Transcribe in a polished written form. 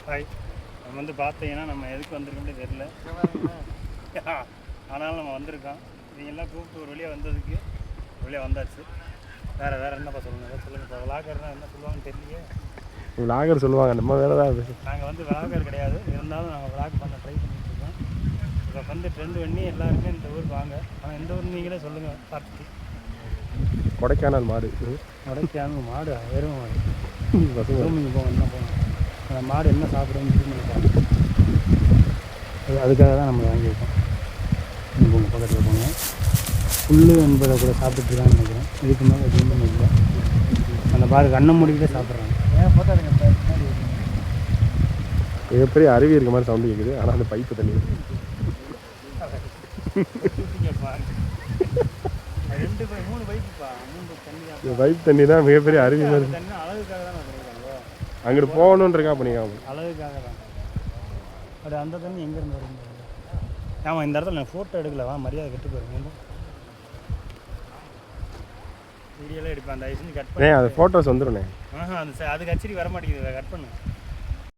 Hi. நம்ம வந்து பார்த்தீங்கன்னா நம்ம எதுக்கு வந்திருக்கோம்னே தெரியல. ஆனாலும் நம்ம வந்திருக்கோம். இவங்கெல்லாம் கூப்பிட்டு ஒரு வழியாக வந்ததுக்கு வழியாக வந்தாச்சு. வேறு என்னப்பா சொல்லுங்கள், எதாவது சொல்லுங்கப்பா. விளாகர்னால் என்ன சொல்லுவாங்கன்னு தெரியலையே. விளாகர் சொல்லுவாங்க, நம்ம வேலை தான் அது. நாங்கள் வந்து விளாகர் கிடையாது, இருந்தாலும் நாங்கள் விளாக் பண்ண ட்ரை பண்ணிட்டுருக்கோம். இப்போ வந்து ட்ரெண்ட் பண்ணி எல்லாருமே இந்த ஊர் வாங்க. ஆனால் இந்த ஊர் நீங்களே சொல்லுங்கள் பார்த்துட்டு. கொடைக்கானல் மாடு. கொடைக்கானல் மாடு வெறும் மாடு. ரூமிங்க போவோம், என்ன போவோம், அந்த மாடு என்ன சாப்பிடுன்னு பார்த்து அதுக்காக தான் நம்ம வாங்கியிருக்கோம். போங்க பக்கத்தில் போங்க. புல் என்பதை கூட சாப்பிட்டுருக்கான்னு நினைக்கிறேன். இதுக்கு மேலே எதுவுமே இல்லை. அந்த பாரு கண்ணை மூடிக்கிட்டே சாப்பிட்றாங்க. ஏன் போட்டாருங்க பின்னாடி மிகப்பெரிய அருவி இருக்க மாதிரி சவுண்டு கேட்குது. ஆனால் அந்த பைப்பு தண்ணி ரெண்டு மூணு பைப்புப்பா, 3 தண்ணி தான். பைப் தண்ணி தான் மிகப்பெரிய அருவி மாதிரி. தண்ணி அழகுக்காக தான் பண்ணியிருக்காங்க. அங்கிட்டு போகணுன்னு இருக்கா பண்ணிக்காம அழகுக்காக தான். அப்படி அந்த தண்ணி எங்கேருந்து வருங்க? ஆமாம், இந்த இடத்துல நான் ஃபோட்டோ எடுக்கல. வா, மரியாதை கெட்டு போயிருங்க. வீடியோலாம் எடுப்பேன். அந்த ஐஸ் கட் பண்ணி அது ஃபோட்டோஸ் வந்துடுண்ணே. அது கச்சேரி வர மாட்டேங்குது. கட் பண்ணு.